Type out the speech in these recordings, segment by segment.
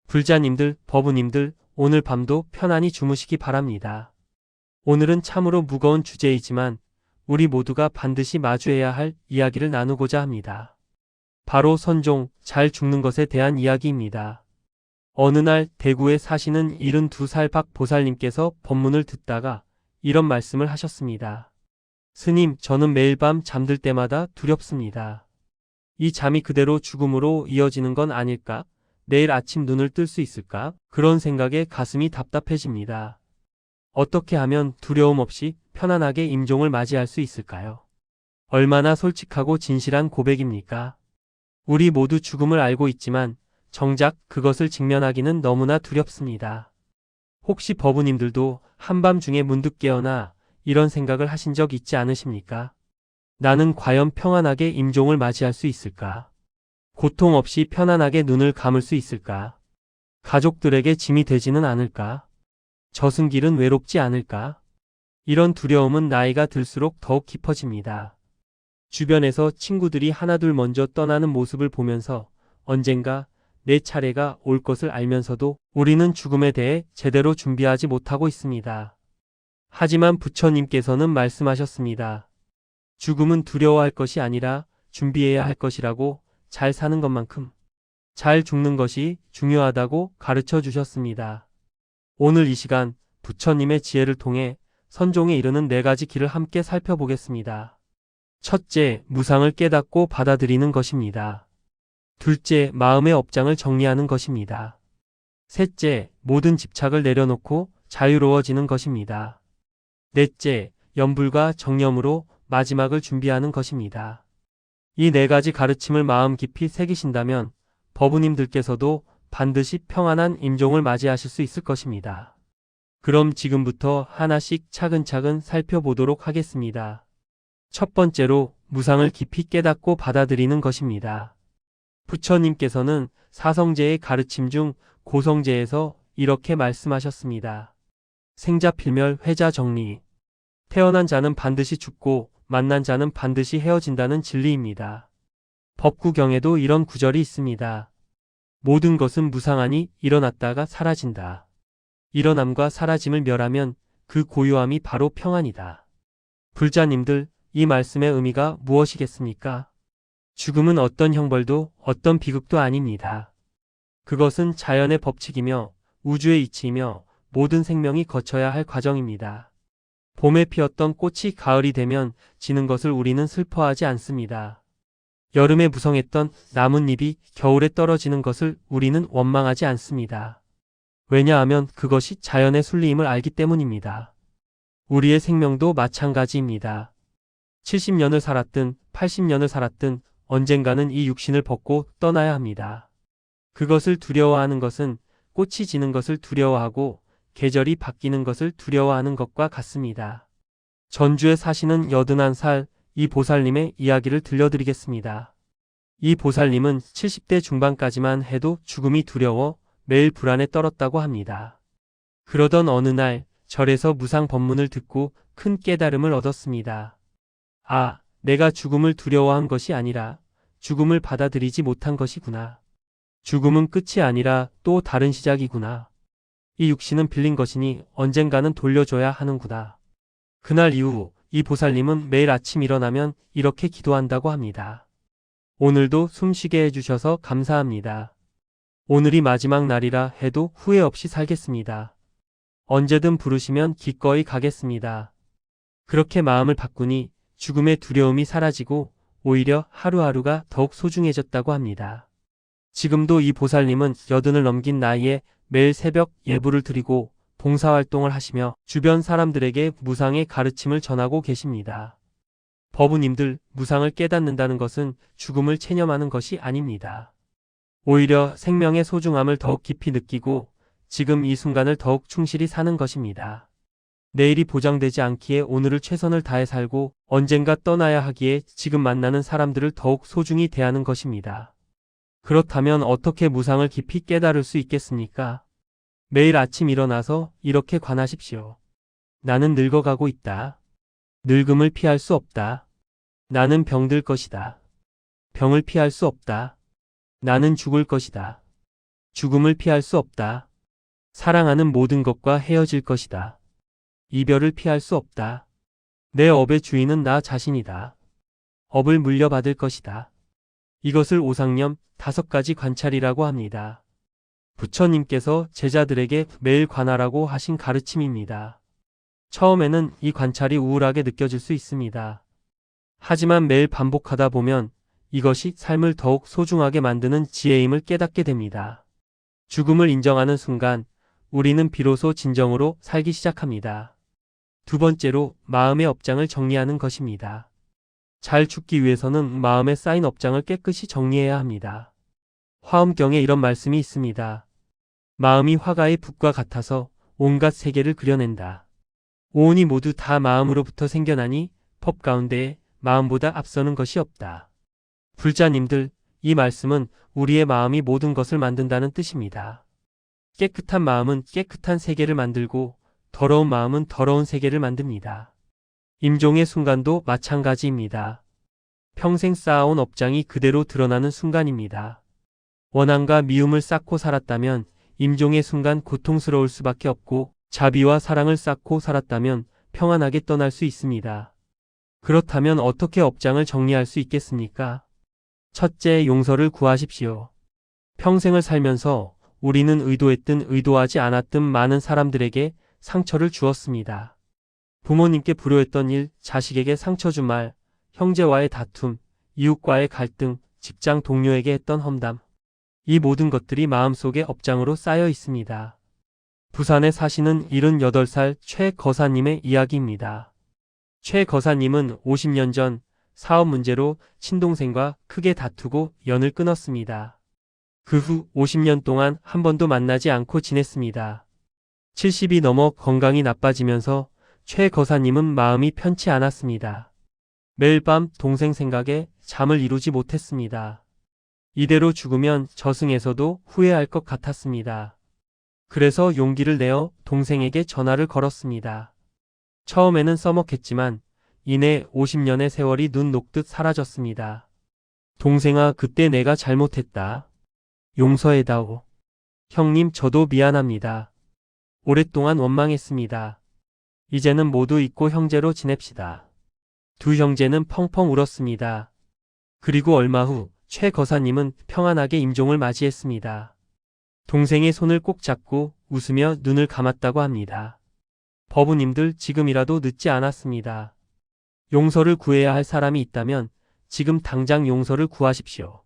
불자님들, 법우님들, 오늘 밤도 편안히 주무시기 바랍니다. 오늘은 참으로 무거운 주제이지만 우리 모두가 반드시 마주해야 할 이야기를 나누고자 합니다. 바로 선종, 잘 죽는 것에 대한 이야기입니다. 어느 날 대구에 사시는 72살 박 보살님께서 법문을 듣다가 이런 말씀을 하셨습니다. 스님, 저는 매일 밤 잠들 때마다 두렵습니다. 이 잠이 그대로 죽음으로 이어지는 건 아닐까? 내일 아침 눈을 뜰 수 있을까? 그런 생각에 가슴이 답답해집니다. 어떻게 하면 두려움 없이 편안하게 임종을 맞이할 수 있을까요? 얼마나 솔직하고 진실한 고백입니까? 우리 모두 죽음을 알고 있지만 정작 그것을 직면하기는 너무나 두렵습니다. 혹시 법우님들도 한밤중에 문득 깨어나 이런 생각을 하신 적 있지 않으십니까? 나는 과연 평안하게 임종을 맞이할 수 있을까? 고통 없이 편안하게 눈을 감을 수 있을까? 가족들에게 짐이 되지는 않을까? 저승길은 외롭지 않을까? 이런 두려움은 나이가 들수록 더욱 깊어집니다. 주변에서 친구들이 하나둘 먼저 떠나는 모습을 보면서 언젠가 내 차례가 올 것을 알면서도 우리는 죽음에 대해 제대로 준비하지 못하고 있습니다. 하지만 부처님께서는 말씀하셨습니다. 죽음은 두려워할 것이 아니라 준비해야 할 것이라고, 잘 사는 것만큼 잘 죽는 것이 중요하다고 가르쳐 주셨습니다. 오늘 이 시간 부처님의 지혜를 통해 선종에 이르는 4가지 길을 함께 살펴보겠습니다. 첫째, 무상을 깨닫고 받아들이는 것입니다. 둘째, 마음의 업장을 정리하는 것입니다. 셋째, 모든 집착을 내려놓고 자유로워지는 것입니다. 넷째, 염불과 정념으로 마지막을 준비하는 것입니다. 이 4가지 가르침을 마음 깊이 새기신다면 법우님들께서도 반드시 평안한 임종을 맞이하실 수 있을 것입니다. 그럼 지금부터 하나씩 차근차근 살펴보도록 하겠습니다. 첫 번째로 무상을 깊이 깨닫고 받아들이는 것입니다. 부처님께서는 사성제의 가르침 중 고성제에서 이렇게 말씀하셨습니다. 생자필멸 회자정리. 태어난 자는 반드시 죽고 만난 자는 반드시 헤어진다는 진리입니다. 법구경에도 이런 구절이 있습니다. 모든 것은 무상하니 일어났다가 사라진다. 일어남과 사라짐을 멸하면 그 고요함이 바로 평안이다. 불자님들, 이 말씀의 의미가 무엇이겠습니까? 죽음은 어떤 형벌도 어떤 비극도 아닙니다. 그것은 자연의 법칙이며 우주의 이치이며 모든 생명이 거쳐야 할 과정입니다. 봄에 피었던 꽃이 가을이 되면 지는 것을 우리는 슬퍼하지 않습니다. 여름에 무성했던 나뭇잎이 겨울에 떨어지는 것을 우리는 원망하지 않습니다. 왜냐하면 그것이 자연의 순리임을 알기 때문입니다. 우리의 생명도 마찬가지입니다. 70년을 살았든 80년을 살았든 언젠가는 이 육신을 벗고 떠나야 합니다. 그것을 두려워하는 것은 꽃이 지는 것을 두려워하고 계절이 바뀌는 것을 두려워하는 것과 같습니다. 전주에 사시는 81살 이 보살님의 이야기를 들려드리겠습니다. 이 보살님은 70대 중반까지만 해도 죽음이 두려워 매일 불안에 떨었다고 합니다. 그러던 어느 날 절에서 무상 법문을 듣고 큰 깨달음을 얻었습니다. 아, 내가 죽음을 두려워한 것이 아니라 죽음을 받아들이지 못한 것이구나. 죽음은 끝이 아니라 또 다른 시작이구나. 이 육신은 빌린 것이니 언젠가는 돌려줘야 하는구나. 그날 이후 이 보살님은 매일 아침 일어나면 이렇게 기도한다고 합니다. 오늘도 숨쉬게 해주셔서 감사합니다. 오늘이 마지막 날이라 해도 후회 없이 살겠습니다. 언제든 부르시면 기꺼이 가겠습니다. 그렇게 마음을 바꾸니 죽음의 두려움이 사라지고 오히려 하루하루가 더욱 소중해졌다고 합니다. 지금도 이 보살님은 80을 넘긴 나이에 매일 새벽 예불을 드리고 봉사활동을 하시며 주변 사람들에게 무상의 가르침을 전하고 계십니다. 법우님들, 무상을 깨닫는다는 것은 죽음을 체념하는 것이 아닙니다. 오히려 생명의 소중함을 더욱 깊이 느끼고 지금 이 순간을 더욱 충실히 사는 것입니다. 내일이 보장되지 않기에 오늘을 최선을 다해 살고 언젠가 떠나야 하기에 지금 만나는 사람들을 더욱 소중히 대하는 것입니다. 그렇다면 어떻게 무상을 깊이 깨달을 수 있겠습니까? 매일 아침 일어나서 이렇게 관하십시오. 나는 늙어가고 있다. 늙음을 피할 수 없다. 나는 병들 것이다. 병을 피할 수 없다. 나는 죽을 것이다. 죽음을 피할 수 없다. 사랑하는 모든 것과 헤어질 것이다. 이별을 피할 수 없다. 내 업의 주인은 나 자신이다. 업을 물려받을 것이다. 이것을 오상념 5가지 관찰이라고 합니다. 부처님께서 제자들에게 매일 관하라고 하신 가르침입니다. 처음에는 이 관찰이 우울하게 느껴질 수 있습니다. 하지만 매일 반복하다 보면 이것이 삶을 더욱 소중하게 만드는 지혜임을 깨닫게 됩니다. 죽음을 인정하는 순간 우리는 비로소 진정으로 살기 시작합니다. 두 번째로 마음의 업장을 정리하는 것입니다. 잘 죽기 위해서는 마음에 쌓인 업장을 깨끗이 정리해야 합니다. 화엄경에 이런 말씀이 있습니다. 마음이 화가의 붓과 같아서 온갖 세계를 그려낸다. 오온이 모두 다 마음으로부터 생겨나니 법 가운데에 마음보다 앞서는 것이 없다. 불자님들, 이 말씀은 우리의 마음이 모든 것을 만든다는 뜻입니다. 깨끗한 마음은 깨끗한 세계를 만들고 더러운 마음은 더러운 세계를 만듭니다. 임종의 순간도 마찬가지입니다. 평생 쌓아온 업장이 그대로 드러나는 순간입니다. 원한과 미움을 쌓고 살았다면 임종의 순간 고통스러울 수밖에 없고 자비와 사랑을 쌓고 살았다면 평안하게 떠날 수 있습니다. 그렇다면 어떻게 업장을 정리할 수 있겠습니까? 첫째, 용서를 구하십시오. 평생을 살면서 우리는 의도했든 의도하지 않았든 많은 사람들에게 상처를 주었습니다. 부모님께 불효했던 일, 자식에게 상처 준 말, 형제와의 다툼, 이웃과의 갈등, 직장 동료에게 했던 험담. 이 모든 것들이 마음속에 업장으로 쌓여 있습니다. 부산에 사시는 78살 최 거사님의 이야기입니다. 최 거사님은 50년 전 사업 문제로 친동생과 크게 다투고 연을 끊었습니다. 그 후 50년 동안 한 번도 만나지 않고 지냈습니다. 70이 넘어 건강이 나빠지면서 최 거사님은 마음이 편치 않았습니다. 매일 밤 동생 생각에 잠을 이루지 못했습니다. 이대로 죽으면 저승에서도 후회할 것 같았습니다. 그래서 용기를 내어 동생에게 전화를 걸었습니다. 처음에는 써먹했지만 이내 50년의 세월이 눈 녹듯 사라졌습니다. 동생아, 그때 내가 잘못했다. 용서해다오. 형님, 저도 미안합니다. 오랫동안 원망했습니다. 이제는 모두 잊고 형제로 지냅시다. 두 형제는 펑펑 울었습니다. 그리고 얼마 후 최 거사님은 평안하게 임종을 맞이했습니다. 동생의 손을 꼭 잡고 웃으며 눈을 감았다고 합니다. 법우님들, 지금이라도 늦지 않았습니다. 용서를 구해야 할 사람이 있다면 지금 당장 용서를 구하십시오.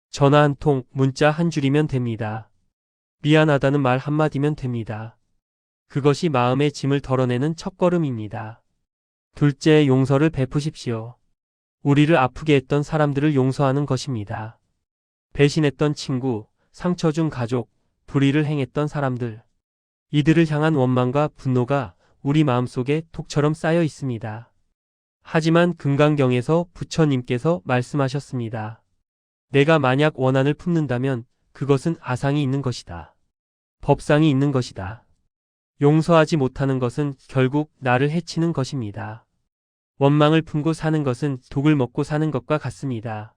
전화 한 통, 문자 한 줄이면 됩니다. 미안하다는 말 한마디면 됩니다. 그것이 마음의 짐을 덜어내는 첫걸음입니다. 둘째, 용서를 베푸십시오. 우리를 아프게 했던 사람들을 용서하는 것입니다. 배신했던 친구, 상처 준 가족, 불의를 행했던 사람들. 이들을 향한 원망과 분노가 우리 마음속에 톡처럼 쌓여 있습니다. 하지만 금강경에서 부처님께서 말씀하셨습니다. 내가 만약 원한을 품는다면 그것은 아상이 있는 것이다. 법상이 있는 것이다. 용서하지 못하는 것은 결국 나를 해치는 것입니다. 원망을 품고 사는 것은 독을 먹고 사는 것과 같습니다.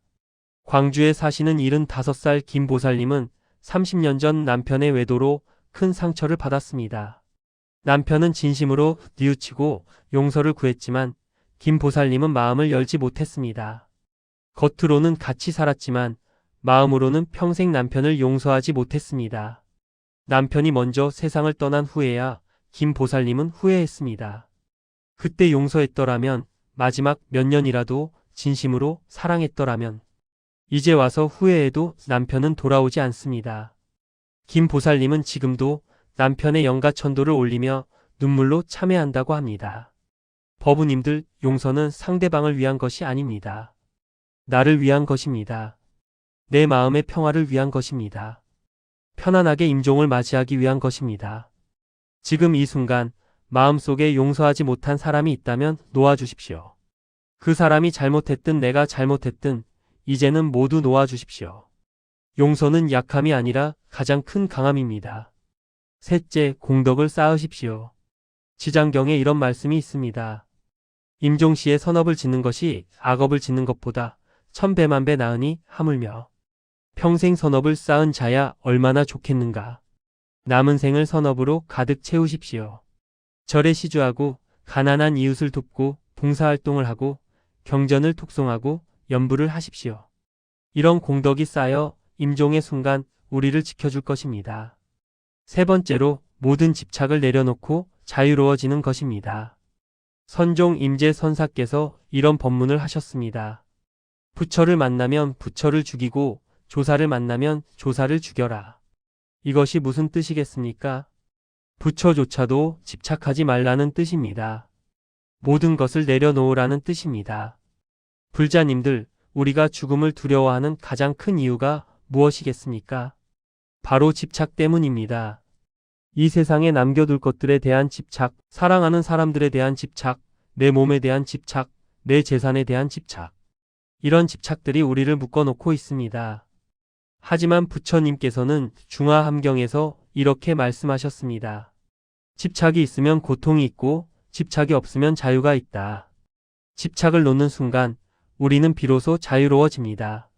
광주에 사시는 75살 김 보살님은 30년 전 남편의 외도로 큰 상처를 받았습니다. 남편은 진심으로 뉘우치고 용서를 구했지만 김 보살님은 마음을 열지 못했습니다. 겉으로는 같이 살았지만 마음으로는 평생 남편을 용서하지 못했습니다. 남편이 먼저 세상을 떠난 후에야 김 보살님은 후회했습니다. 그때 용서했더라면, 마지막 몇 년이라도 진심으로 사랑했더라면, 이제 와서 후회해도 남편은 돌아오지 않습니다. 김 보살님은 지금도 남편의 영가천도를 올리며 눈물로 참회한다고 합니다. 법우님들, 용서는 상대방을 위한 것이 아닙니다. 나를 위한 것입니다. 내 마음의 평화를 위한 것입니다. 편안하게 임종을 맞이하기 위한 것입니다. 지금 이 순간 마음속에 용서하지 못한 사람이 있다면 놓아주십시오. 그 사람이 잘못했든 내가 잘못했든 이제는 모두 놓아주십시오. 용서는 약함이 아니라 가장 큰 강함입니다. 셋째, 공덕을 쌓으십시오. 지장경에 이런 말씀이 있습니다. 임종시에 선업을 짓는 것이 악업을 짓는 것보다 천배만배 나으니 하물며. 평생 선업을 쌓은 자야 얼마나 좋겠는가. 남은 생을 선업으로 가득 채우십시오. 절에 시주하고 가난한 이웃을 돕고 봉사활동을 하고 경전을 독송하고 연부를 하십시오. 이런 공덕이 쌓여 임종의 순간 우리를 지켜줄 것입니다. 세 번째로 모든 집착을 내려놓고 자유로워지는 것입니다. 선종 임재 선사께서 이런 법문을 하셨습니다. 부처를 만나면 부처를 죽이고 조사를 만나면 조사를 죽여라. 이것이 무슨 뜻이겠습니까? 부처조차도 집착하지 말라는 뜻입니다. 모든 것을 내려놓으라는 뜻입니다. 불자님들, 우리가 죽음을 두려워하는 가장 큰 이유가 무엇이겠습니까? 바로 집착 때문입니다. 이 세상에 남겨둘 것들에 대한 집착, 사랑하는 사람들에 대한 집착, 내 몸에 대한 집착, 내 재산에 대한 집착. 이런 집착들이 우리를 묶어놓고 있습니다. 하지만 부처님께서는 중화함경에서 이렇게 말씀하셨습니다. 집착이 있으면 고통이 있고 집착이 없으면 자유가 있다. 집착을 놓는 순간 우리는 비로소 자유로워집니다.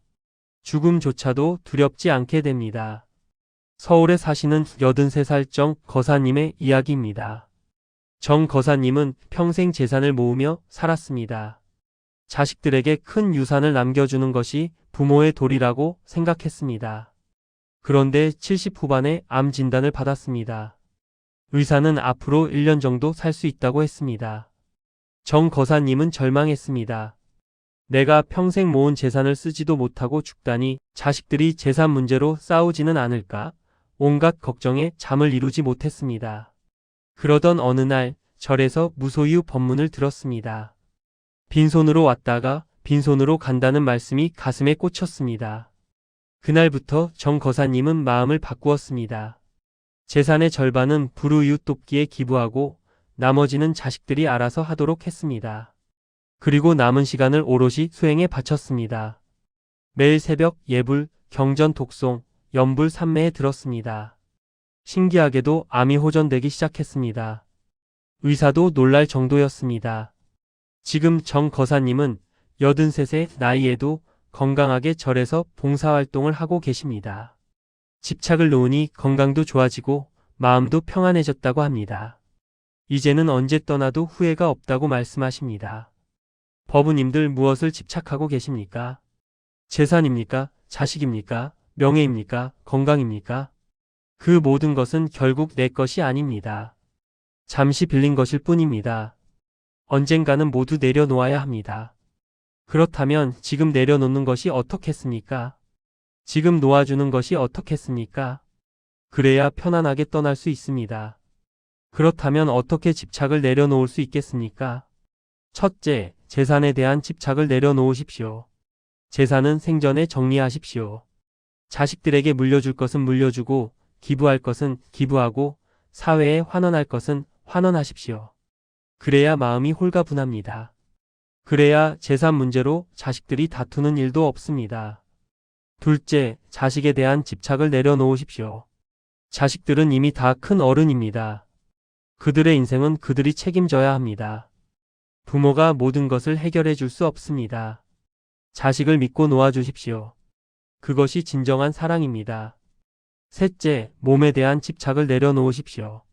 죽음조차도 두렵지 않게 됩니다. 서울에 사시는 83살 정 거사님의 이야기입니다. 정 거사님은 평생 재산을 모으며 살았습니다. 자식들에게 큰 유산을 남겨주는 것이 부모의 도리라고 생각했습니다. 그런데 70 후반에 암 진단을 받았습니다. 의사는 앞으로 1년 정도 살 수 있다고 했습니다. 정 거사님은 절망했습니다. 내가 평생 모은 재산을 쓰지도 못하고 죽다니 자식들이 재산 문제로 싸우지는 않을까? 온갖 걱정에 잠을 이루지 못했습니다. 그러던 어느 날 절에서 무소유 법문을 들었습니다. 빈손으로 왔다가 빈손으로 간다는 말씀이 가슴에 꽂혔습니다. 그날부터 정 거사님은 마음을 바꾸었습니다. 재산의 절반은 불우이웃 돕기에 기부하고 나머지는 자식들이 알아서 하도록 했습니다. 그리고 남은 시간을 오롯이 수행에 바쳤습니다. 매일 새벽 예불, 경전 독송, 연불 삼매에 들었습니다. 신기하게도 암이 호전되기 시작했습니다. 의사도 놀랄 정도였습니다. 지금 정 거사님은 83세 나이에도 건강하게 절에서 봉사활동을 하고 계십니다. 집착을 놓으니 건강도 좋아지고 마음도 평안해졌다고 합니다. 이제는 언제 떠나도 후회가 없다고 말씀하십니다. 법우님들 무엇을 집착하고 계십니까? 재산입니까? 자식입니까? 명예입니까? 건강입니까? 그 모든 것은 결국 내 것이 아닙니다. 잠시 빌린 것일 뿐입니다. 언젠가는 모두 내려놓아야 합니다. 그렇다면 지금 내려놓는 것이 어떻겠습니까? 지금 놓아주는 것이 어떻겠습니까? 그래야 편안하게 떠날 수 있습니다. 그렇다면 어떻게 집착을 내려놓을 수 있겠습니까? 첫째, 재산에 대한 집착을 내려놓으십시오. 재산은 생전에 정리하십시오. 자식들에게 물려줄 것은 물려주고 기부할 것은 기부하고 사회에 환원할 것은 환원하십시오. 그래야 마음이 홀가분합니다. 그래야 재산 문제로 자식들이 다투는 일도 없습니다. 둘째, 자식에 대한 집착을 내려놓으십시오. 자식들은 이미 다 큰 어른입니다. 그들의 인생은 그들이 책임져야 합니다. 부모가 모든 것을 해결해 줄 수 없습니다. 자식을 믿고 놓아주십시오. 그것이 진정한 사랑입니다. 셋째, 몸에 대한 집착을 내려놓으십시오.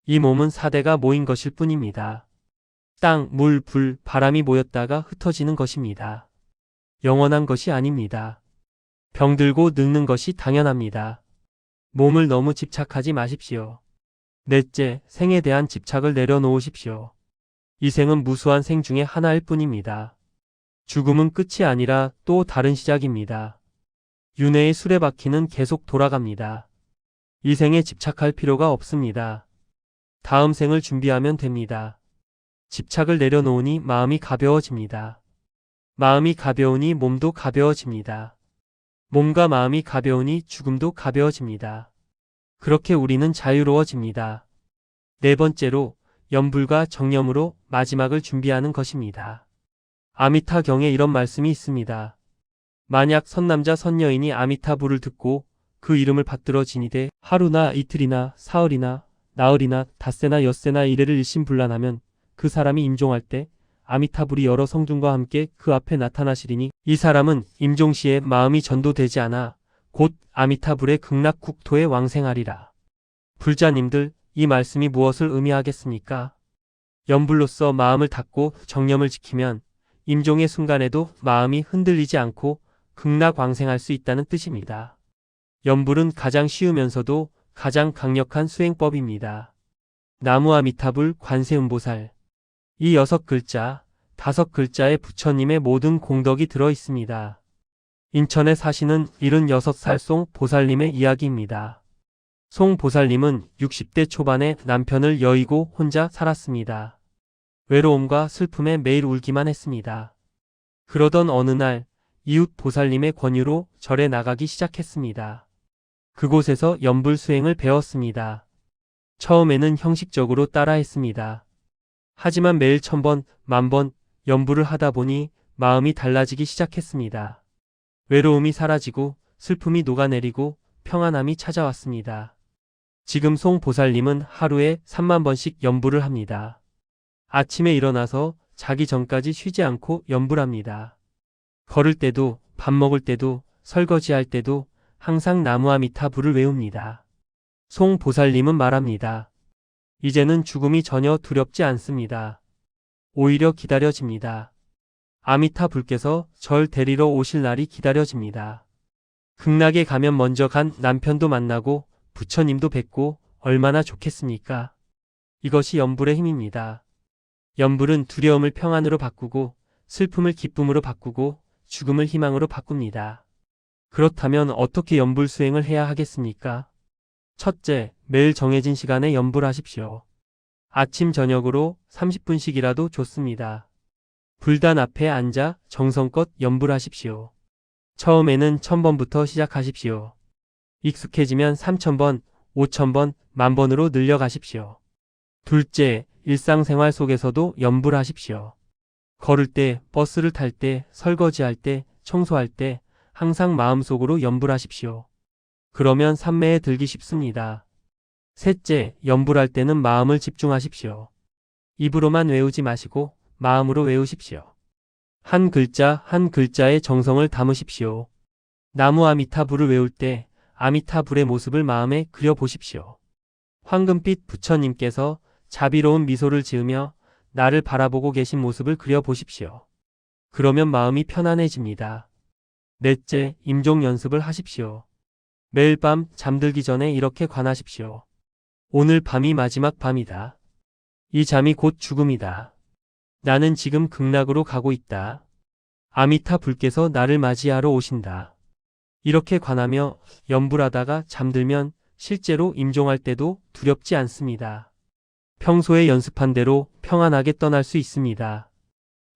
이 몸은 사대가 모인 것일 뿐입니다. 땅, 물, 불, 바람이 모였다가 흩어지는 것입니다. 영원한 것이 아닙니다. 병들고 늙는 것이 당연합니다. 몸을 너무 집착하지 마십시오. 넷째, 생에 대한 집착을 내려놓으십시오. 이 생은 무수한 생 중에 하나일 뿐입니다. 죽음은 끝이 아니라 또 다른 시작입니다. 윤회의 수레바퀴는 계속 돌아갑니다. 이 생에 집착할 필요가 없습니다. 다음 생을 준비하면 됩니다. 집착을 내려놓으니 마음이 가벼워집니다. 마음이 가벼우니 몸도 가벼워집니다. 몸과 마음이 가벼우니 죽음도 가벼워집니다. 그렇게 우리는 자유로워집니다. 네 번째로 연불과 정념으로 마지막을 준비하는 것입니다. 아미타경에 이런 말씀이 있습니다. 만약 선남자 선여인이 아미타불을 듣고 그 이름을 받들어 지니되 하루나 이틀이나 사흘이나 나흘이나 닷새나 엿새나 이래를 일심불란하면 그 사람이 임종할 때 아미타불이 여러 성중과 함께 그 앞에 나타나시리니 이 사람은 임종시에 마음이 전도되지 않아 곧 아미타불의 극락국토에 왕생하리라. 불자님들, 이 말씀이 무엇을 의미하겠습니까? 염불로서 마음을 닫고 정념을 지키면 임종의 순간에도 마음이 흔들리지 않고 극락왕생할 수 있다는 뜻입니다. 염불은 가장 쉬우면서도 가장 강력한 수행법입니다. 나무아미타불 관세음보살. 이 6글자, 5글자의 부처님의 모든 공덕이 들어 있습니다. 인천에 사시는 76살 송 보살님의 이야기입니다. 송 보살님은 60대 초반에 남편을 여의고 혼자 살았습니다. 외로움과 슬픔에 매일 울기만 했습니다. 그러던 어느 날 이웃 보살님의 권유로 절에 나가기 시작했습니다. 그곳에서 염불 수행을 배웠습니다. 처음에는 형식적으로 따라했습니다. 하지만 매일 1000번, 10,000번 염불을 하다 보니 마음이 달라지기 시작했습니다. 외로움이 사라지고 슬픔이 녹아내리고 평안함이 찾아왔습니다. 지금 송 보살님은 하루에 30,000번씩 염불을 합니다. 아침에 일어나서 자기 전까지 쉬지 않고 염불합니다. 걸을 때도, 밥 먹을 때도, 설거지할 때도 항상 나무아미타불을 외웁니다. 송 보살님은 말합니다. 이제는 죽음이 전혀 두렵지 않습니다. 오히려 기다려집니다. 아미타불께서 절 데리러 오실 날이 기다려집니다. 극락에 가면 먼저 간 남편도 만나고 부처님도 뵙고 얼마나 좋겠습니까? 이것이 염불의 힘입니다. 염불은 두려움을 평안으로 바꾸고 슬픔을 기쁨으로 바꾸고 죽음을 희망으로 바꿉니다. 그렇다면 어떻게 염불 수행을 해야 하겠습니까? 첫째, 매일 정해진 시간에 염불하십시오. 아침 저녁으로 30분씩이라도 좋습니다. 불단 앞에 앉아 정성껏 염불하십시오. 처음에는 1000번부터 시작하십시오. 익숙해지면 3000번, 5000번, 10,000번으로 늘려가십시오. 둘째, 일상생활 속에서도 염불하십시오. 걸을 때, 버스를 탈 때, 설거지할 때, 청소할 때 항상 마음속으로 염불하십시오. 그러면 삼매에 들기 쉽습니다. 셋째, 염불할 때는 마음을 집중하십시오. 입으로만 외우지 마시고 마음으로 외우십시오. 한 글자 한 글자에 정성을 담으십시오. 나무 아미타불을 외울 때 아미타불의 모습을 마음에 그려보십시오. 황금빛 부처님께서 자비로운 미소를 지으며 나를 바라보고 계신 모습을 그려보십시오. 그러면 마음이 편안해집니다. 넷째, 임종 연습을 하십시오. 매일 밤 잠들기 전에 이렇게 관하십시오. 오늘 밤이 마지막 밤이다. 이 잠이 곧 죽음이다. 나는 지금 극락으로 가고 있다. 아미타 불께서 나를 맞이하러 오신다. 이렇게 관하며 염불하다가 잠들면 실제로 임종할 때도 두렵지 않습니다. 평소에 연습한 대로 평안하게 떠날 수 있습니다.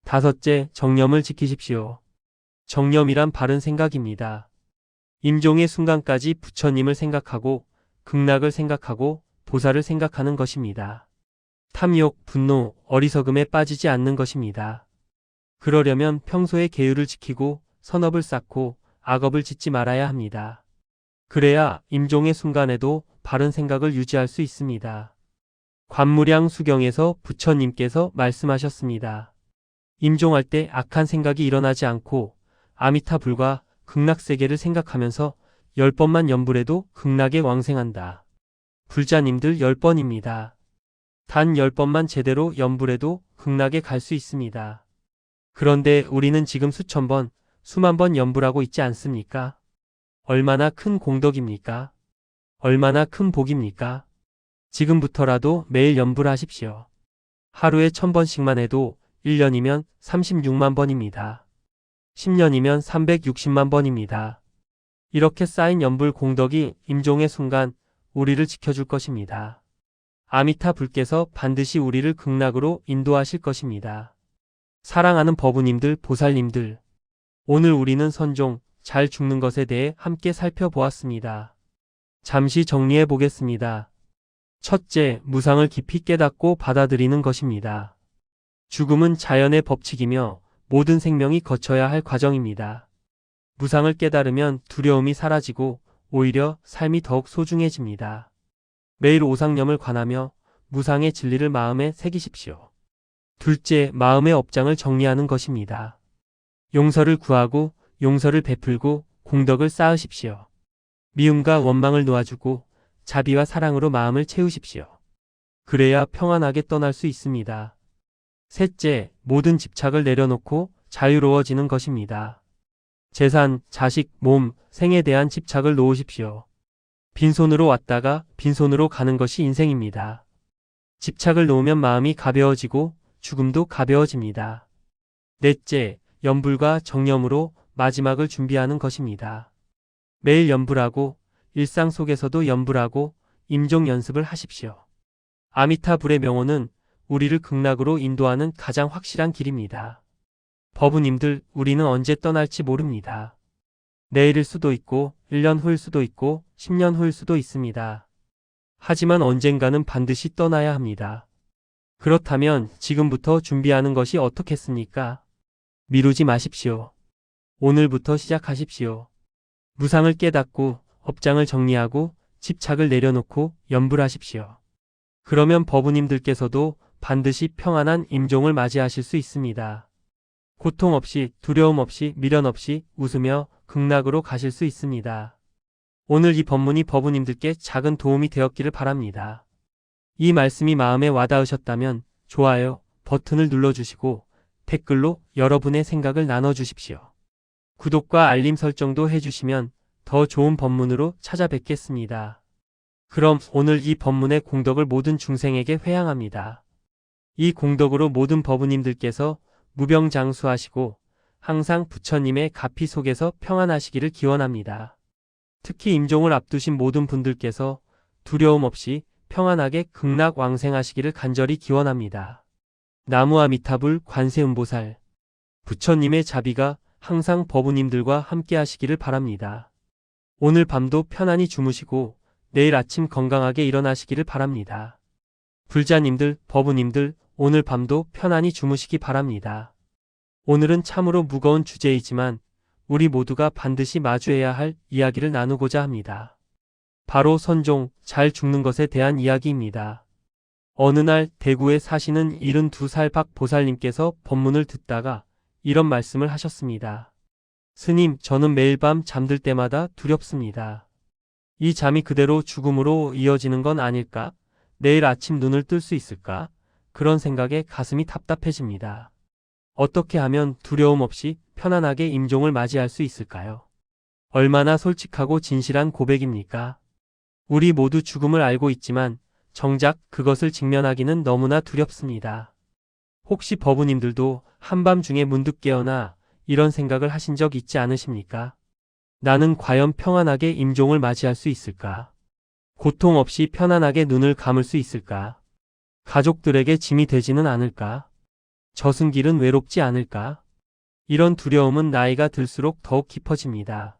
다섯째, 정념을 지키십시오. 정념이란 바른 생각입니다. 임종의 순간까지 부처님을 생각하고 극락을 생각하고 보살을 생각하는 것입니다. 탐욕, 분노, 어리석음에 빠지지 않는 것입니다. 그러려면 평소에 계율을 지키고 선업을 쌓고 악업을 짓지 말아야 합니다. 그래야 임종의 순간에도 바른 생각을 유지할 수 있습니다. 관무량 수경에서 부처님께서 말씀하셨습니다. 임종할 때 악한 생각이 일어나지 않고 아미타불과 극락세계를 생각하면서 10번만 염불해도 극락에 왕생한다. 불자님들 10번입니다. 단 10번만 제대로 염불해도 극락에 갈 수 있습니다. 그런데 우리는 지금 수천 번, 수만 번 염불하고 있지 않습니까? 얼마나 큰 공덕입니까? 얼마나 큰 복입니까? 지금부터라도 매일 염불하십시오. 하루에 1000번씩만 해도 1년이면 36만 번입니다. 10년이면 360만 번입니다. 이렇게 쌓인 염불 공덕이 임종의 순간 우리를 지켜줄 것입니다. 아미타 불께서 반드시 우리를 극락으로 인도하실 것입니다. 사랑하는 법우님들, 보살님들, 오늘 우리는 선종, 잘 죽는 것에 대해 함께 살펴보았습니다. 잠시 정리해 보겠습니다. 첫째, 무상을 깊이 깨닫고 받아들이는 것입니다. 죽음은 자연의 법칙이며 모든 생명이 거쳐야 할 과정입니다. 무상을 깨달으면 두려움이 사라지고 오히려 삶이 더욱 소중해집니다. 매일 오상념을 관하며 무상의 진리를 마음에 새기십시오. 둘째, 마음의 업장을 정리하는 것입니다. 용서를 구하고 용서를 베풀고 공덕을 쌓으십시오. 미움과 원망을 놓아주고 자비와 사랑으로 마음을 채우십시오. 그래야 평안하게 떠날 수 있습니다. 셋째, 모든 집착을 내려놓고 자유로워지는 것입니다. 재산, 자식, 몸, 생에 대한 집착을 놓으십시오. 빈손으로 왔다가 빈손으로 가는 것이 인생입니다. 집착을 놓으면 마음이 가벼워지고 죽음도 가벼워집니다. 넷째, 염불과 정념으로 마지막을 준비하는 것입니다. 매일 염불하고 일상 속에서도 염불하고 임종 연습을 하십시오. 아미타불의 명호는 우리를 극락으로 인도하는 가장 확실한 길입니다. 법우님들, 우리는 언제 떠날지 모릅니다. 내일일 수도 있고 1년 후일 수도 있고 10년 후일 수도 있습니다. 하지만 언젠가는 반드시 떠나야 합니다. 그렇다면 지금부터 준비하는 것이 어떻겠습니까? 미루지 마십시오. 오늘부터 시작하십시오. 무상을 깨닫고 업장을 정리하고 집착을 내려놓고 염불하십시오. 그러면 법우님들께서도 반드시 평안한 임종을 맞이하실 수 있습니다. 고통 없이, 두려움 없이, 미련 없이 웃으며 극락으로 가실 수 있습니다. 오늘 이 법문이 법우님들께 작은 도움이 되었기를 바랍니다. 이 말씀이 마음에 와닿으셨다면 좋아요 버튼을 눌러주시고 댓글로 여러분의 생각을 나눠주십시오. 구독과 알림 설정도 해주시면 더 좋은 법문으로 찾아뵙겠습니다. 그럼 오늘 이 법문의 공덕을 모든 중생에게 회양합니다. 이 공덕으로 모든 법우님들께서 무병장수하시고 항상 부처님의 가피 속에서 평안하시기를 기원합니다. 특히 임종을 앞두신 모든 분들께서 두려움 없이 평안하게 극락 왕생하시기를 간절히 기원합니다. 나무아미타불 관세음보살 부처님의 자비가 항상 법우님들과 함께 하시기를 바랍니다. 오늘 밤도 편안히 주무시고 내일 아침 건강하게 일어나시기를 바랍니다. 불자님들, 법우님들, 오늘 밤도 편안히 주무시기 바랍니다. 오늘은 참으로 무거운 주제이지만 우리 모두가 반드시 마주해야 할 이야기를 나누고자 합니다. 바로 선종, 잘 죽는 것에 대한 이야기입니다. 어느 날 대구에 사시는 72살 박 보살님께서 법문을 듣다가 이런 말씀을 하셨습니다. 스님, 저는 매일 밤 잠들 때마다 두렵습니다. 이 잠이 그대로 죽음으로 이어지는 건 아닐까? 내일 아침 눈을 뜰 수 있을까? 그런 생각에 가슴이 답답해집니다. 어떻게 하면 두려움 없이 편안하게 임종을 맞이할 수 있을까요? 얼마나 솔직하고 진실한 고백입니까? 우리 모두 죽음을 알고 있지만 정작 그것을 직면하기는 너무나 두렵습니다. 혹시 법우님들도 한밤중에 문득 깨어나 이런 생각을 하신 적 있지 않으십니까? 나는 과연 평안하게 임종을 맞이할 수 있을까? 고통 없이 편안하게 눈을 감을 수 있을까? 가족들에게 짐이 되지는 않을까? 저승길은 외롭지 않을까? 이런 두려움은 나이가 들수록 더욱 깊어집니다.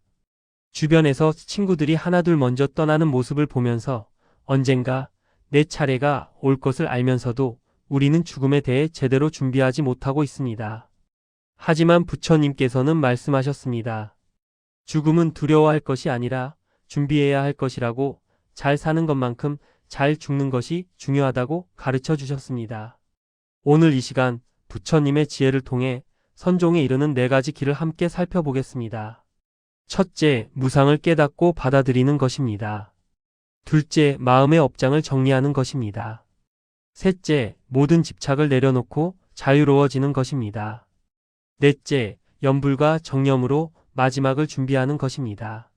주변에서 친구들이 하나둘 먼저 떠나는 모습을 보면서 언젠가 내 차례가 올 것을 알면서도 우리는 죽음에 대해 제대로 준비하지 못하고 있습니다. 하지만 부처님께서는 말씀하셨습니다. 죽음은 두려워할 것이 아니라 준비해야 할 것이라고, 잘 사는 것만큼 잘 죽는 것이 중요하다고 가르쳐 주셨습니다. 오늘 이 시간 부처님의 지혜를 통해 선종에 이르는 4가지 길을 함께 살펴보겠습니다. 첫째, 무상을 깨닫고 받아들이는 것입니다. 둘째, 마음의 업장을 정리하는 것입니다. 셋째, 모든 집착을 내려놓고 자유로워지는 것입니다. 넷째, 염불과 정념으로 마지막을 준비하는 것입니다.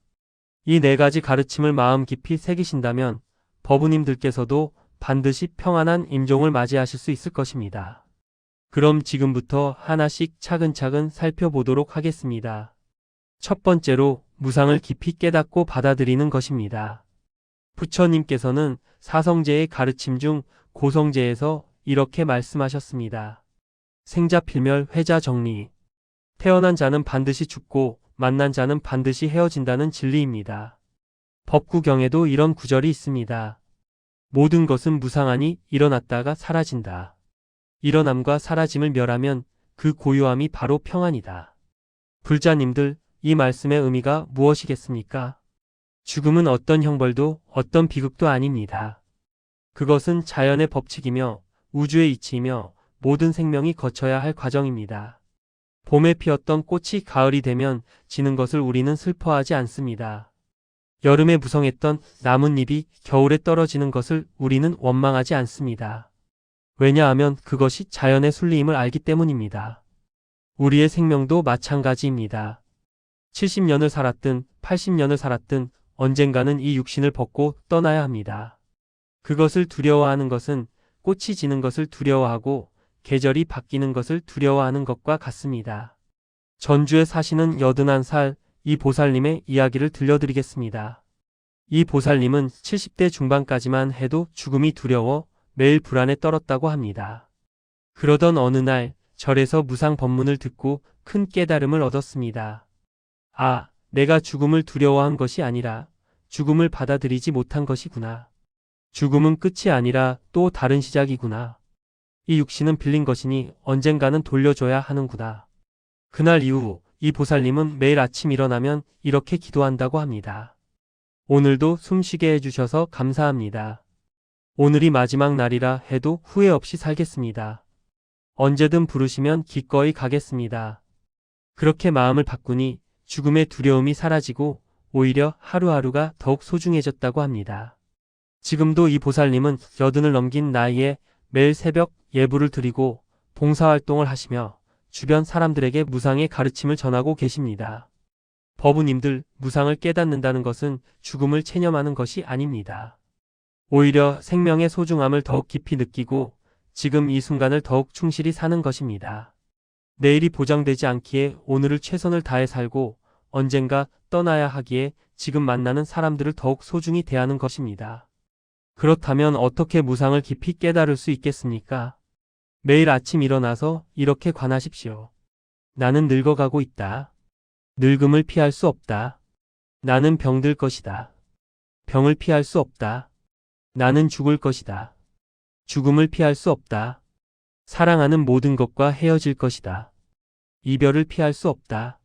이 4가지 가르침을 마음 깊이 새기신다면 법우님들께서도 반드시 평안한 임종을 맞이하실 수 있을 것입니다. 그럼 지금부터 하나씩 차근차근 살펴보도록 하겠습니다. 첫 번째로 무상을 깊이 깨닫고 받아들이는 것입니다. 부처님께서는 사성제의 가르침 중 고성제에서 이렇게 말씀하셨습니다. 생자필멸 회자정리. 태어난 자는 반드시 죽고 만난 자는 반드시 헤어진다는 진리입니다. 법구경에도 이런 구절이 있습니다. 모든 것은 무상하니 일어났다가 사라진다. 일어남과 사라짐을 멸하면 그 고요함이 바로 평안이다. 불자님들, 이 말씀의 의미가 무엇이겠습니까? 죽음은 어떤 형벌도 어떤 비극도 아닙니다. 그것은 자연의 법칙이며 우주의 이치이며 모든 생명이 거쳐야 할 과정입니다. 봄에 피었던 꽃이 가을이 되면 지는 것을 우리는 슬퍼하지 않습니다. 여름에 무성했던 나뭇잎이 겨울에 떨어지는 것을 우리는 원망하지 않습니다. 왜냐하면 그것이 자연의 순리임을 알기 때문입니다. 우리의 생명도 마찬가지입니다. 70년을 살았든 80년을 살았든 언젠가는 이 육신을 벗고 떠나야 합니다. 그것을 두려워하는 것은 꽃이 지는 것을 두려워하고 계절이 바뀌는 것을 두려워하는 것과 같습니다. 전주에 사시는 81살 이 보살님의 이야기를 들려드리겠습니다. 이 보살님은 70대 중반까지만 해도 죽음이 두려워 매일 불안에 떨었다고 합니다. 그러던 어느 날 절에서 무상 법문을 듣고 큰 깨달음을 얻었습니다. 아, 내가 죽음을 두려워한 것이 아니라 죽음을 받아들이지 못한 것이구나. 죽음은 끝이 아니라 또 다른 시작이구나. 이 육신은 빌린 것이니 언젠가는 돌려줘야 하는구나. 그날 이후 이 보살님은 매일 아침 일어나면 이렇게 기도한다고 합니다. 오늘도 숨쉬게 해주셔서 감사합니다. 오늘이 마지막 날이라 해도 후회 없이 살겠습니다. 언제든 부르시면 기꺼이 가겠습니다. 그렇게 마음을 바꾸니 죽음의 두려움이 사라지고 오히려 하루하루가 더욱 소중해졌다고 합니다. 지금도 이 보살님은 80을 넘긴 나이에 매일 새벽 예불을 드리고 봉사활동을 하시며 주변 사람들에게 무상의 가르침을 전하고 계십니다. 법우님들, 무상을 깨닫는다는 것은 죽음을 체념하는 것이 아닙니다. 오히려 생명의 소중함을 더욱 깊이 느끼고 지금 이 순간을 더욱 충실히 사는 것입니다. 내일이 보장되지 않기에 오늘을 최선을 다해 살고 언젠가 떠나야 하기에 지금 만나는 사람들을 더욱 소중히 대하는 것입니다. 그렇다면 어떻게 무상을 깊이 깨달을 수 있겠습니까? 매일 아침 일어나서 이렇게 관하십시오. 나는 늙어가고 있다. 늙음을 피할 수 없다. 나는 병들 것이다. 병을 피할 수 없다. 나는 죽을 것이다. 죽음을 피할 수 없다. 사랑하는 모든 것과 헤어질 것이다. 이별을 피할 수 없다.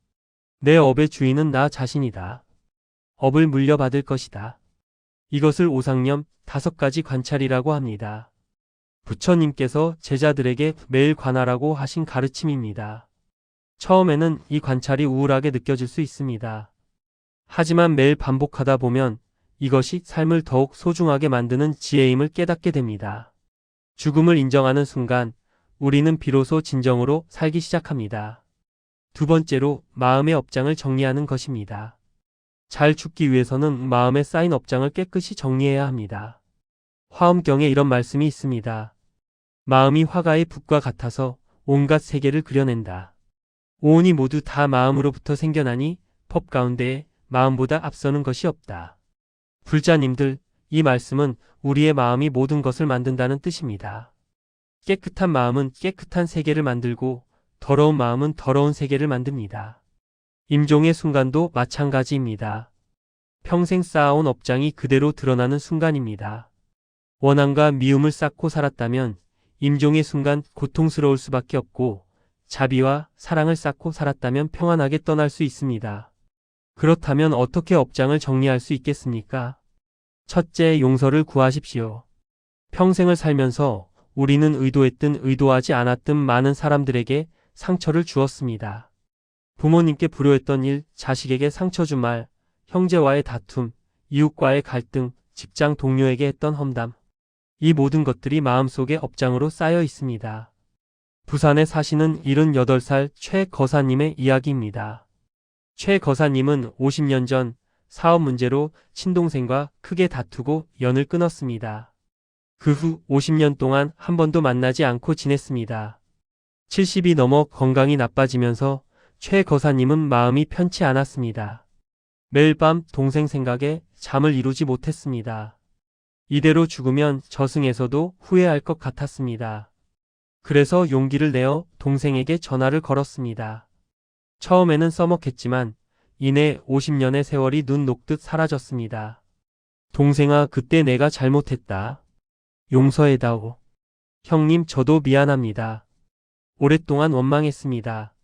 내 업의 주인은 나 자신이다. 업을 물려받을 것이다. 이것을 오상념 5가지 관찰이라고 합니다. 부처님께서 제자들에게 매일 관하라고 하신 가르침입니다. 처음에는 이 관찰이 우울하게 느껴질 수 있습니다. 하지만 매일 반복하다 보면 이것이 삶을 더욱 소중하게 만드는 지혜임을 깨닫게 됩니다. 죽음을 인정하는 순간 우리는 비로소 진정으로 살기 시작합니다. 두 번째로 마음의 업장을 정리하는 것입니다. 잘 죽기 위해서는 마음에 쌓인 업장을 깨끗이 정리해야 합니다. 화엄경에 이런 말씀이 있습니다. 마음이 화가의 붓과 같아서 온갖 세계를 그려낸다. 오온이 모두 다 마음으로부터 생겨나니 법 가운데에 마음보다 앞서는 것이 없다. 불자님들, 이 말씀은 우리의 마음이 모든 것을 만든다는 뜻입니다. 깨끗한 마음은 깨끗한 세계를 만들고 더러운 마음은 더러운 세계를 만듭니다. 임종의 순간도 마찬가지입니다. 평생 쌓아온 업장이 그대로 드러나는 순간입니다. 원한과 미움을 쌓고 살았다면 임종의 순간 고통스러울 수밖에 없고 자비와 사랑을 쌓고 살았다면 평안하게 떠날 수 있습니다. 그렇다면 어떻게 업장을 정리할 수 있겠습니까? 첫째, 용서를 구하십시오. 평생을 살면서 우리는 의도했든 의도하지 않았든 많은 사람들에게 상처를 주었습니다. 부모님께 불효했던 일, 자식에게 상처 준 말, 형제와의 다툼, 이웃과의 갈등, 직장 동료에게 했던 험담. 이 모든 것들이 마음속에 업장으로 쌓여 있습니다. 부산에 사시는 78살 최 거사님의 이야기입니다. 최 거사님은 50년 전 사업 문제로 친동생과 크게 다투고 연을 끊었습니다. 그 후 50년 동안 한 번도 만나지 않고 지냈습니다. 70이 넘어 건강이 나빠지면서 최 거사님은 마음이 편치 않았습니다. 매일 밤 동생 생각에 잠을 이루지 못했습니다. 이대로 죽으면 저승에서도 후회할 것 같았습니다. 그래서 용기를 내어 동생에게 전화를 걸었습니다. 처음에는 써먹했지만 이내 50년의 세월이 눈 녹듯 사라졌습니다. 동생아, 그때 내가 잘못했다. 용서해다오. 형님, 저도 미안합니다. 오랫동안 원망했습니다.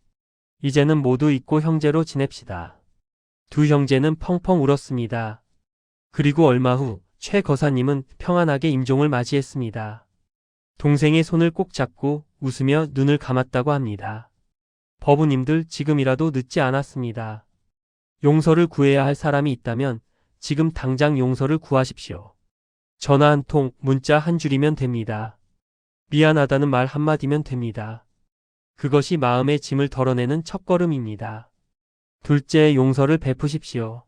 이제는 모두 잊고 형제로 지냅시다. 두 형제는 펑펑 울었습니다. 그리고 얼마 후 최 거사님은 평안하게 임종을 맞이했습니다. 동생의 손을 꼭 잡고 웃으며 눈을 감았다고 합니다. 법우님들, 지금이라도 늦지 않았습니다. 용서를 구해야 할 사람이 있다면 지금 당장 용서를 구하십시오. 전화 한 통, 문자 한 줄이면 됩니다. 미안하다는 말 한마디면 됩니다. 그것이 마음의 짐을 덜어내는 첫걸음입니다. 둘째, 용서를 베푸십시오.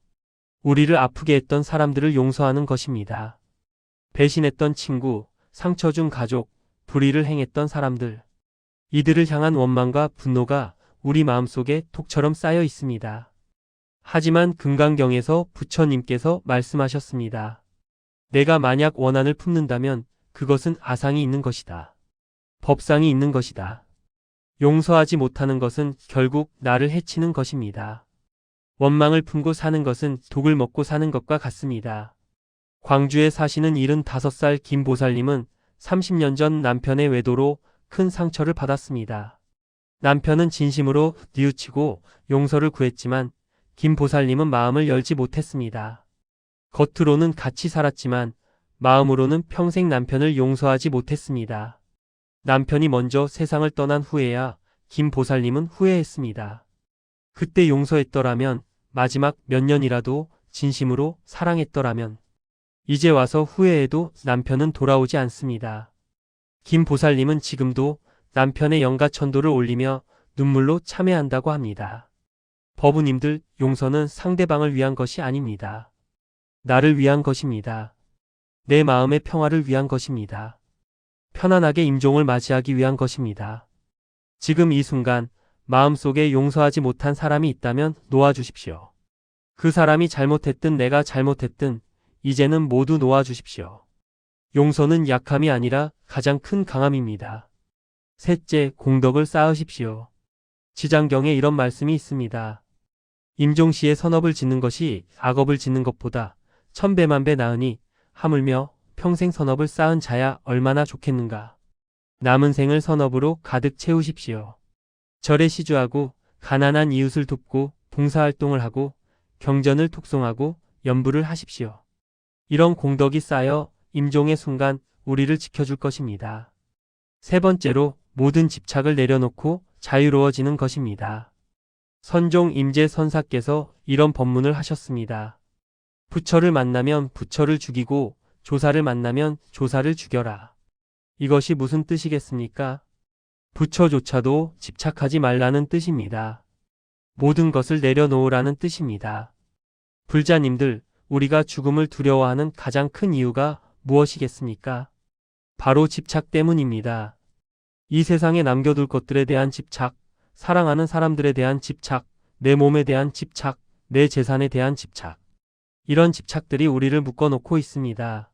우리를 아프게 했던 사람들을 용서하는 것입니다. 배신했던 친구, 상처 준 가족, 불의를 행했던 사람들. 이들을 향한 원망과 분노가 우리 마음속에 독처럼 쌓여 있습니다. 하지만 금강경에서 부처님께서 말씀하셨습니다. 내가 만약 원한을 품는다면 그것은 아상이 있는 것이다. 법상이 있는 것이다. 용서하지 못하는 것은 결국 나를 해치는 것입니다. 원망을 품고 사는 것은 독을 먹고 사는 것과 같습니다. 광주에 사시는 75살 김보살님은 30년 전 남편의 외도로 큰 상처를 받았습니다. 남편은 진심으로 뉘우치고 용서를 구했지만 김보살님은 마음을 열지 못했습니다. 겉으로는 같이 살았지만 마음으로는 평생 남편을 용서하지 못했습니다. 남편이 먼저 세상을 떠난 후에야 김보살님은 후회했습니다. 그때 용서했더라면, 마지막 몇 년이라도 진심으로 사랑했더라면, 이제 와서 후회해도 남편은 돌아오지 않습니다. 김보살님은 지금도 남편의 영가천도를 올리며 눈물로 참회한다고 합니다. 법우님들, 용서는 상대방을 위한 것이 아닙니다. 나를 위한 것입니다. 내 마음의 평화를 위한 것입니다. 편안하게 임종을 맞이하기 위한 것입니다. 지금 이 순간 마음속에 용서하지 못한 사람이 있다면 놓아주십시오. 그 사람이 잘못했든 내가 잘못했든 이제는 모두 놓아주십시오. 용서는 약함이 아니라 가장 큰 강함입니다. 셋째, 공덕을 쌓으십시오. 지장경에 이런 말씀이 있습니다. 임종시에 선업을 짓는 것이 악업을 짓는 것보다 천배만배 나으니 하물며 평생 선업을 쌓은 자야 얼마나 좋겠는가. 남은 생을 선업으로 가득 채우십시오. 절에 시주하고 가난한 이웃을 돕고 봉사활동을 하고 경전을 독송하고 연부를 하십시오. 이런 공덕이 쌓여 임종의 순간 우리를 지켜줄 것입니다. 세 번째로, 모든 집착을 내려놓고 자유로워지는 것입니다. 선종 임재 선사께서 이런 법문을 하셨습니다. 부처를 만나면 부처를 죽이고 조사를 만나면 조사를 죽여라. 이것이 무슨 뜻이겠습니까? 부처조차도 집착하지 말라는 뜻입니다. 모든 것을 내려놓으라는 뜻입니다. 불자님들, 우리가 죽음을 두려워하는 가장 큰 이유가 무엇이겠습니까? 바로 집착 때문입니다. 이 세상에 남겨둘 것들에 대한 집착, 사랑하는 사람들에 대한 집착, 내 몸에 대한 집착, 내 재산에 대한 집착. 이런 집착들이 우리를 묶어놓고 있습니다.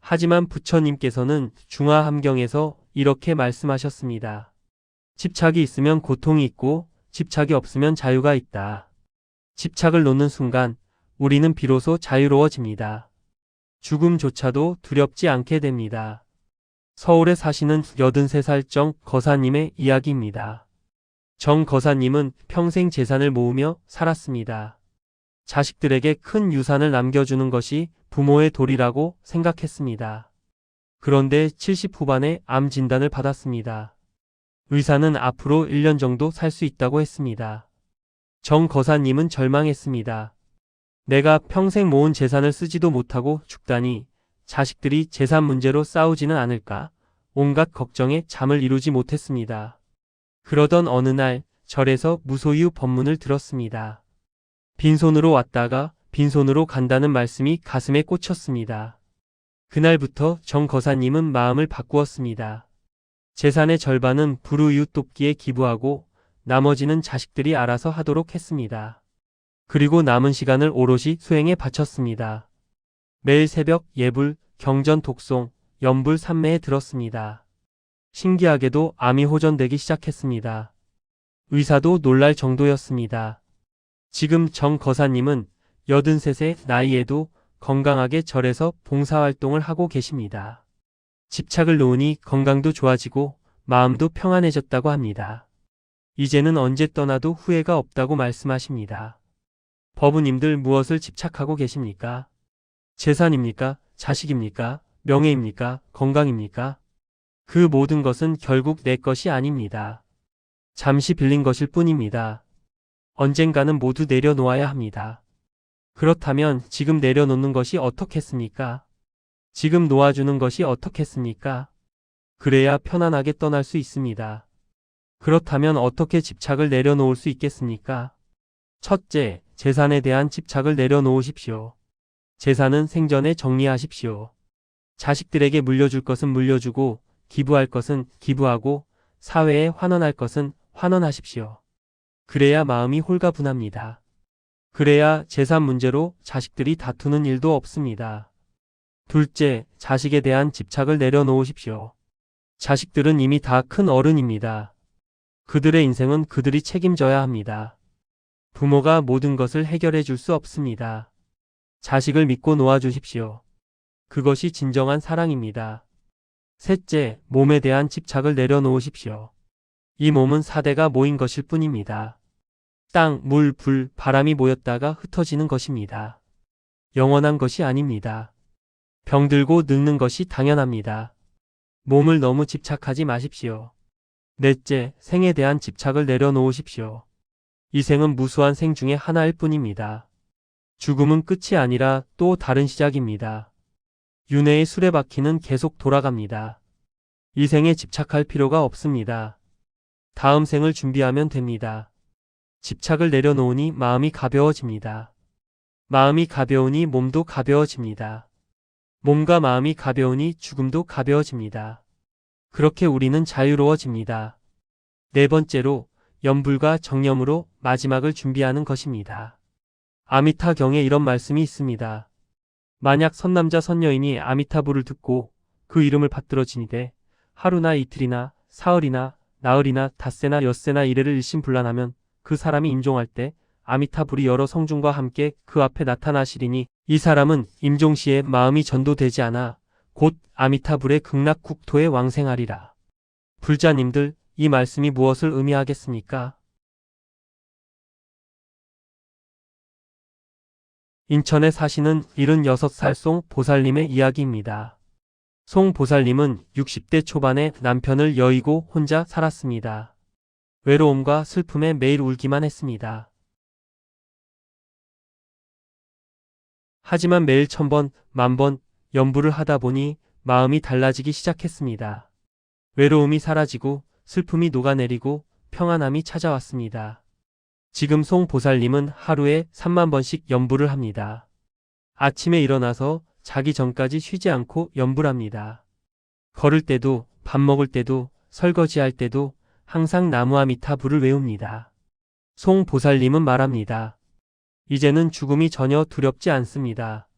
하지만 부처님께서는 중화함경에서 이렇게 말씀하셨습니다. 집착이 있으면 고통이 있고 집착이 없으면 자유가 있다. 집착을 놓는 순간 우리는 비로소 자유로워집니다. 죽음조차도 두렵지 않게 됩니다. 서울에 사시는 83살 정 거사님의 이야기입니다. 정 거사님은 평생 재산을 모으며 살았습니다. 자식들에게 큰 유산을 남겨주는 것이 부모의 도리라고 생각했습니다. 그런데 70 후반에 암 진단을 받았습니다. 의사는 앞으로 1년 정도 살 수 있다고 했습니다. 정 거사님은 절망했습니다. 내가 평생 모은 재산을 쓰지도 못하고 죽다니 자식들이 재산 문제로 싸우지는 않을까? 온갖 걱정에 잠을 이루지 못했습니다. 그러던 어느 날 절에서 무소유 법문을 들었습니다. 빈손으로 왔다가 빈손으로 간다는 말씀이 가슴에 꽂혔습니다. 그날부터 정 거사님은 마음을 바꾸었습니다. 재산의 절반은 불우이웃 돕기에 기부하고 나머지는 자식들이 알아서 하도록 했습니다. 그리고 남은 시간을 오롯이 수행에 바쳤습니다. 매일 새벽 예불, 경전 독송, 연불 삼매에 들었습니다. 신기하게도 암이 호전되기 시작했습니다. 의사도 놀랄 정도였습니다. 지금 정 거사님은 83세 나이에도 건강하게 절에서 봉사활동을 하고 계십니다. 집착을 놓으니 건강도 좋아지고 마음도 평안해졌다고 합니다. 이제는 언제 떠나도 후회가 없다고 말씀하십니다. 법우님들, 무엇을 집착하고 계십니까? 재산입니까? 자식입니까? 명예입니까? 건강입니까? 그 모든 것은 결국 내 것이 아닙니다. 잠시 빌린 것일 뿐입니다. 언젠가는 모두 내려놓아야 합니다. 그렇다면 지금 내려놓는 것이 어떻겠습니까? 지금 놓아주는 것이 어떻겠습니까? 그래야 편안하게 떠날 수 있습니다. 그렇다면 어떻게 집착을 내려놓을 수 있겠습니까? 첫째, 재산에 대한 집착을 내려놓으십시오. 재산은 생전에 정리하십시오. 자식들에게 물려줄 것은 물려주고, 기부할 것은 기부하고, 사회에 환원할 것은 환원하십시오. 그래야 마음이 홀가분합니다. 그래야 재산 문제로 자식들이 다투는 일도 없습니다. 둘째, 자식에 대한 집착을 내려놓으십시오. 자식들은 이미 다 큰 어른입니다. 그들의 인생은 그들이 책임져야 합니다. 부모가 모든 것을 해결해 줄 수 없습니다. 자식을 믿고 놓아주십시오. 그것이 진정한 사랑입니다. 셋째, 몸에 대한 집착을 내려놓으십시오. 이 몸은 사대가 모인 것일 뿐입니다. 땅, 물, 불, 바람이 모였다가 흩어지는 것입니다. 영원한 것이 아닙니다. 병들고 늙는 것이 당연합니다. 몸을 너무 집착하지 마십시오. 넷째, 생에 대한 집착을 내려놓으십시오. 이 생은 무수한 생 중에 하나일 뿐입니다. 죽음은 끝이 아니라 또 다른 시작입니다. 윤회의 수레바퀴는 계속 돌아갑니다. 이 생에 집착할 필요가 없습니다. 다음 생을 준비하면 됩니다. 집착을 내려놓으니 마음이 가벼워집니다. 마음이 가벼우니 몸도 가벼워집니다. 몸과 마음이 가벼우니 죽음도 가벼워집니다. 그렇게 우리는 자유로워집니다. 네 번째로 염불과 정념으로 마지막을 준비하는 것입니다. 아미타경에 이런 말씀이 있습니다. 만약 선남자 선여인이 아미타불을 듣고 그 이름을 받들어 지니되 하루나 이틀이나 사흘이나 나흘이나 닷새나 엿새나 이래를 일심불란하면 그 사람이 임종할 때 아미타불이 여러 성중과 함께 그 앞에 나타나시리니 이 사람은 임종시에 마음이 전도되지 않아 곧 아미타불의 극락국토에 왕생하리라. 불자님들, 이 말씀이 무엇을 의미하겠습니까? 인천에 사시는 76살 송 보살님의 이야기입니다. 송 보살님은 60대 초반에 남편을 여의고 혼자 살았습니다. 외로움과 슬픔에 매일 울기만 했습니다. 하지만 매일 1000번, 10,000번 염불을 하다 보니 마음이 달라지기 시작했습니다. 외로움이 사라지고 슬픔이 녹아내리고 평안함이 찾아왔습니다. 지금 송 보살님은 하루에 30,000번씩 염불을 합니다. 아침에 일어나서 자기 전까지 쉬지 않고 염불합니다. 걸을 때도, 밥 먹을 때도, 설거지할 때도 항상 나무아미타불을 외웁니다. 송 보살님은 말합니다. 이제는 죽음이 전혀 두렵지 않습니다.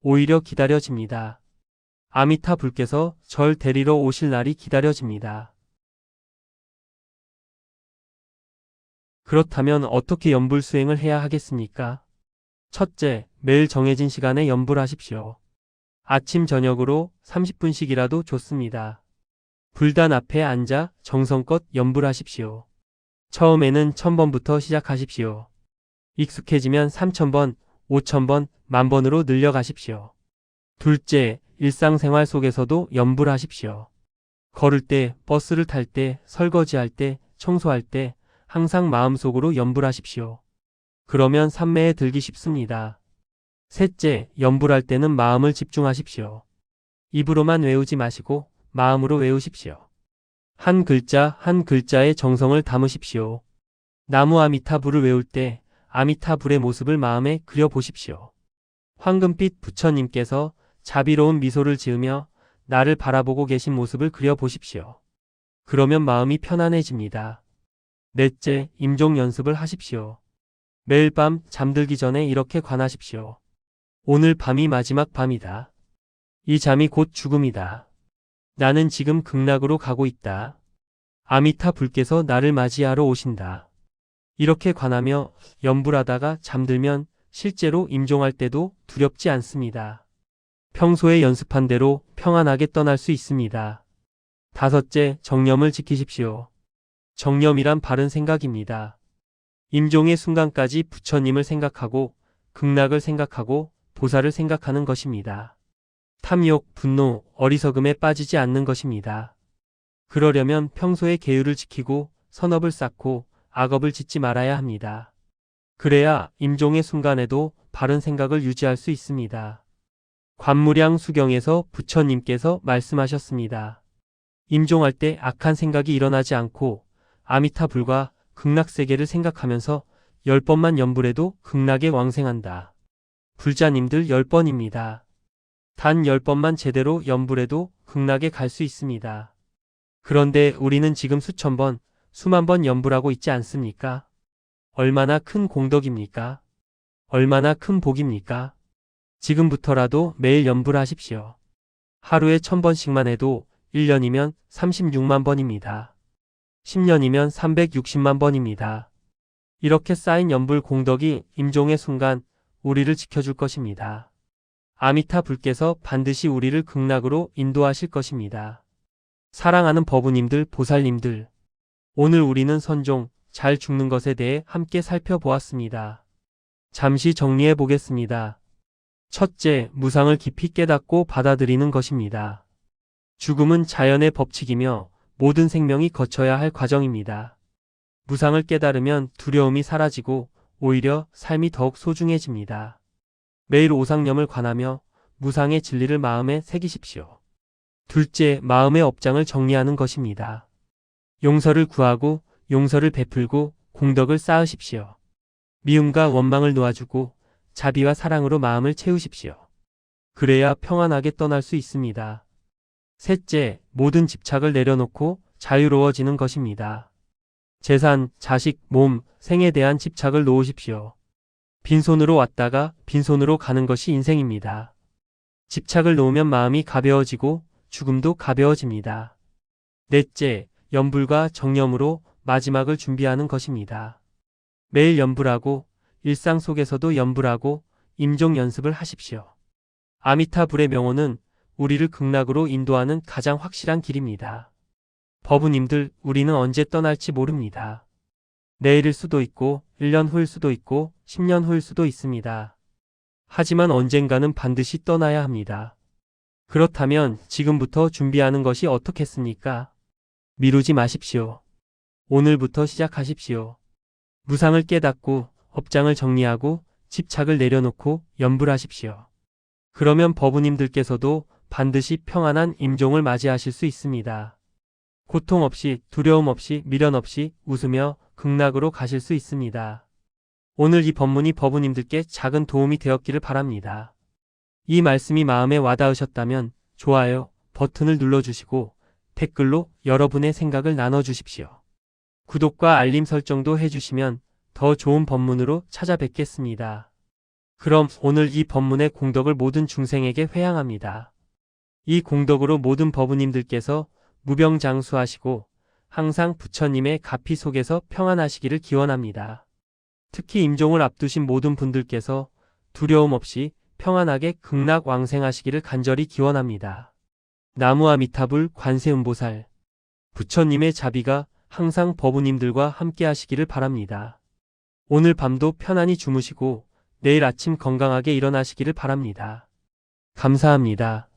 오히려 기다려집니다. 아미타불께서 절 데리러 오실 날이 기다려집니다. 그렇다면 어떻게 염불 수행을 해야 하겠습니까? 첫째, 매일 정해진 시간에 염불하십시오. 아침 저녁으로 30분씩이라도 좋습니다. 불단 앞에 앉아 정성껏 염불하십시오. 처음에는 1000번부터 시작하십시오. 익숙해지면 3000번, 5000번, 10,000번으로 늘려가십시오. 둘째, 일상생활 속에서도 염불하십시오. 걸을 때, 버스를 탈 때, 설거지할 때, 청소할 때 항상 마음속으로 염불하십시오. 그러면 삼매에 들기 쉽습니다. 셋째, 염불할 때는 마음을 집중하십시오. 입으로만 외우지 마시고 마음으로 외우십시오. 한 글자 한 글자에 정성을 담으십시오. 나무 아미타불을 외울 때 아미타불의 모습을 마음에 그려보십시오. 황금빛 부처님께서 자비로운 미소를 지으며 나를 바라보고 계신 모습을 그려보십시오. 그러면 마음이 편안해집니다. 넷째, 임종 연습을 하십시오. 매일 밤 잠들기 전에 이렇게 관하십시오. 오늘 밤이 마지막 밤이다. 이 잠이 곧 죽음이다. 나는 지금 극락으로 가고 있다. 아미타 불께서 나를 맞이하러 오신다. 이렇게 관하며 염불하다가 잠들면 실제로 임종할 때도 두렵지 않습니다. 평소에 연습한 대로 평안하게 떠날 수 있습니다. 다섯째, 정념을 지키십시오. 정념이란 바른 생각입니다. 임종의 순간까지 부처님을 생각하고 극락을 생각하고 보살을 생각하는 것입니다. 탐욕, 분노, 어리석음에 빠지지 않는 것입니다. 그러려면 평소에 계율을 지키고 선업을 쌓고 악업을 짓지 말아야 합니다. 그래야 임종의 순간에도 바른 생각을 유지할 수 있습니다. 관무량 수경에서 부처님께서 말씀하셨습니다. 임종할 때 악한 생각이 일어나지 않고 아미타불과 극락세계를 생각하면서 10번만 염불해도 극락에 왕생한다. 불자님들 10번입니다. 단 10번만 제대로 염불해도 극락에 갈 수 있습니다. 그런데 우리는 지금 수천 번, 수만 번 염불하고 있지 않습니까? 얼마나 큰 공덕입니까? 얼마나 큰 복입니까? 지금부터라도 매일 염불하십시오. 하루에 1000번씩만 해도 1년이면 36만 번입니다. 10년이면 360만 번입니다. 이렇게 쌓인 염불 공덕이 임종의 순간 우리를 지켜줄 것입니다. 아미타 불께서 반드시 우리를 극락으로 인도하실 것입니다. 사랑하는 법우님들, 보살님들, 오늘 우리는 선종, 잘 죽는 것에 대해 함께 살펴보았습니다. 잠시 정리해 보겠습니다. 첫째, 무상을 깊이 깨닫고 받아들이는 것입니다. 죽음은 자연의 법칙이며 모든 생명이 거쳐야 할 과정입니다. 무상을 깨달으면 두려움이 사라지고 오히려 삶이 더욱 소중해집니다. 매일 오상념을 관하며 무상의 진리를 마음에 새기십시오. 둘째, 마음의 업장을 정리하는 것입니다. 용서를 구하고 용서를 베풀고 공덕을 쌓으십시오. 미움과 원망을 놓아주고 자비와 사랑으로 마음을 채우십시오. 그래야 평안하게 떠날 수 있습니다. 셋째, 모든 집착을 내려놓고 자유로워지는 것입니다. 재산, 자식, 몸, 생에 대한 집착을 놓으십시오. 빈손으로 왔다가 빈손으로 가는 것이 인생입니다. 집착을 놓으면 마음이 가벼워지고 죽음도 가벼워집니다. 넷째, 염불과 정념으로 마지막을 준비하는 것입니다. 매일 염불하고 일상 속에서도 염불하고 임종 연습을 하십시오. 아미타불의 명호는 우리를 극락으로 인도하는 가장 확실한 길입니다. 법우님들, 우리는 언제 떠날지 모릅니다. 내일일 수도 있고 1년 후일 수도 있고 10년 후일 수도 있습니다. 하지만 언젠가는 반드시 떠나야 합니다. 그렇다면 지금부터 준비하는 것이 어떻겠습니까? 미루지 마십시오. 오늘부터 시작하십시오. 무상을 깨닫고 업장을 정리하고 집착을 내려놓고 염불하십시오. 그러면 법우님들께서도 반드시 평안한 임종을 맞이하실 수 있습니다. 고통 없이, 두려움 없이, 미련 없이 웃으며 극락으로 가실 수 있습니다. 오늘 이 법문이 법우님들께 작은 도움이 되었기를 바랍니다. 이 말씀이 마음에 와닿으셨다면 좋아요 버튼을 눌러주시고 댓글로 여러분의 생각을 나눠주십시오. 구독과 알림 설정도 해주시면 더 좋은 법문으로 찾아뵙겠습니다. 그럼 오늘 이 법문의 공덕을 모든 중생에게 회양합니다. 이 공덕으로 모든 법우님들께서 무병장수하시고 항상 부처님의 가피 속에서 평안하시기를 기원합니다. 특히 임종을 앞두신 모든 분들께서 두려움 없이 평안하게 극락 왕생하시기를 간절히 기원합니다. 나무아미타불 관세음보살 부처님의 자비가 항상 법우님들과 함께 하시기를 바랍니다. 오늘 밤도 편안히 주무시고 내일 아침 건강하게 일어나시기를 바랍니다. 감사합니다.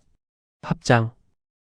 합장